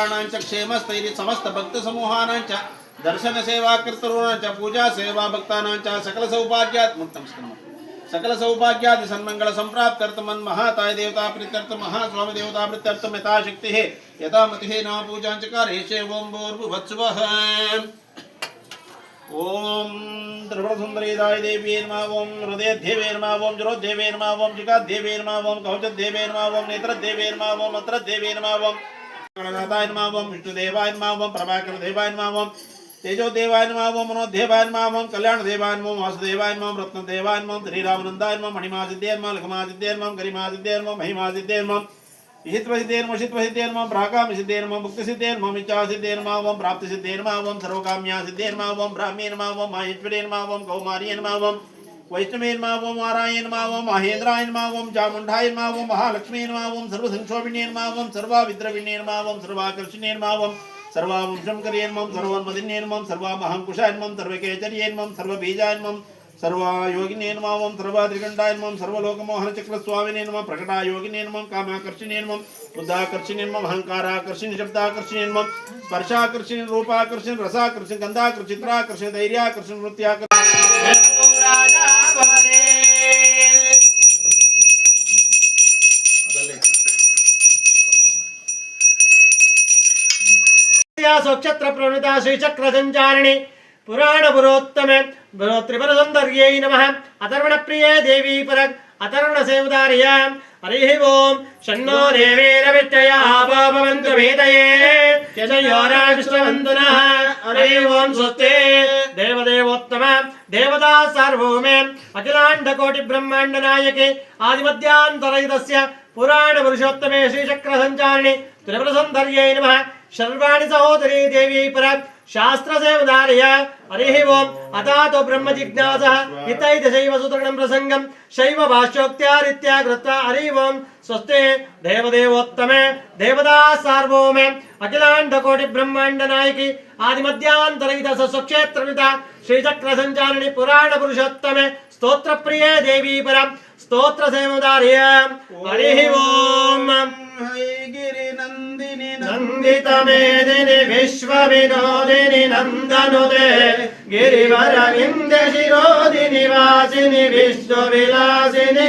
भक्तानांच क्षेमस्थैर्य समस्त भक्त समूहानांच दर्शन सेवा कर्तॄणांच पूजा सेवा भक्तानांच सकल सौभाग्यात् मुक्तं सकल सौभाग्यादि सन्मंगल संप्राप्त्यर्थम महाताय देवता प्रीत्यर्थ महास्वामी देवता प्रीत्यर्थम यथाशक्ति है यथा मतिः नाम पूजांच कारयेषे ओम भूर्भुवस्सुवः। ओम त्रिपुरसुंदरीदाय देवी नमः ओम हृदयदेवे नमः ओम जरोदेवे नमः ओम जिगादेवे नमः ओम कवचदेवे नमः ओम नेत्रदेवे नमः ओम अत्रदेवे नमः ओम गणनाथाय नमः ओम विष्णुदेवाय नमः ओम प्रभाकरदेवाय नमः ओम तेजोदेवाय नमः ओम मनोदेवाय नमः ओम कल्याणदेवाय नमः ओम वासुदेवाय नमः ओम रत्नदेवाय नमः ओम श्रीरामनंदाय नमः मणिमासिद्धाय नमः लक्ष्मासिद्धाय नमः गरिमासिद्धाय नमः महिमासिद्धाय नमः इहित्वसिद्धेन मुषित्वसिद्धेन नमः प्राकामसिद्धेन नमः मुक्तिसिद्धेन नमः इच्छासिद्धेन नमः ओम प्राप्तिसिद्धेन नमः ओम सर्वकाम्यासिद्धेन नमः ओम ब्राह्मे नमः ओम माहेश्वरे नमः ओम कौमार्ये नमः ओम वैष्णवे नमः ओम वाराय नमः ओम महेन्द्राय नमः ओम चामुण्डाय नमः ओम महालक्ष्मी नमः ओम सर्वसंक्षोभिण्ये नमः ओम सर्वाविद्रविण्ये नमः ओम सर्वाकर्षिण्ये नमः ओम सर्वांशंकर्ये नमः सर्वोन्मदिन्ये नमः सर्वामहंकुशाय नमः सर्वकेचर्ये नमः सर्वबीजाय नमः सर्वयोगिने नमः ओम सर्वात्रिकण्ठाय नमः सर्वलोकमोहनचक्रस्वामिने नमः प्रकटायोगिने नमः कामाकर्षिणे नमः बुद्धाकर्षिणे नमः अहंकाराकर्षिणे शब्दाकर्षिणे नमः स्पर्शाकर्षिणे रूपाकर्षिणे रसाकर्षिणे गंधाकर्षिणे चित्राकर्षिणे धैर्याकर्षिणे नृत्याकर्षिणे सोक्षत्र प्रणुता श्रीचक्र संचारिणी पुराण पुरोत्तमे त्रिपुर सुंदर्यै नमः अथर्वण प्रिये देवी परक अथर्वण सेवदार्य हरिः ओम शन्नो देवीर विद्यया भवन्तु वेदये यजयोरा विश्ववन्दनः हरिः ओम स्वस्ति देवदेवोत्तम देवता सार्वभौमे अखिलांड कोटि ब्रह्मांड नायके आदिमध्यान्तरहितस्य पुराण पुरुषोत्तमे श्रीचक्र संचारिणी त्रिपुर सुंदर्यै नमः सर्वाणि सहोदरी देवी परक शास्त्र सेवदार्य हरिः ओम अतातो ब्रह्म जिज्ञासः हितैतशैव सूत्रगणं प्रसंगं शैव भाष्योक्त्यारित्या कृत्वा हरिः ओम स्वस्ति देवदेवोत्तमे देवता सार्वभौमे अखिलांड कोटि ब्रह्मांड नायकी आदिमध्यान्तरहित स्वक्षेत्रविता श्रीचक्र संचारिणी पुराण पुरुषोत्तमे स्तोत्र प्रिये देवी परम स्तोत्र सेवदार्य हरिः ओम गिरिनन्दिनी नंदित मेदिनी विश्व विनोदिनी नंदनुदे गिरिवर विंध्य शिरोदिनी वासिनी विश्व विलासिनी।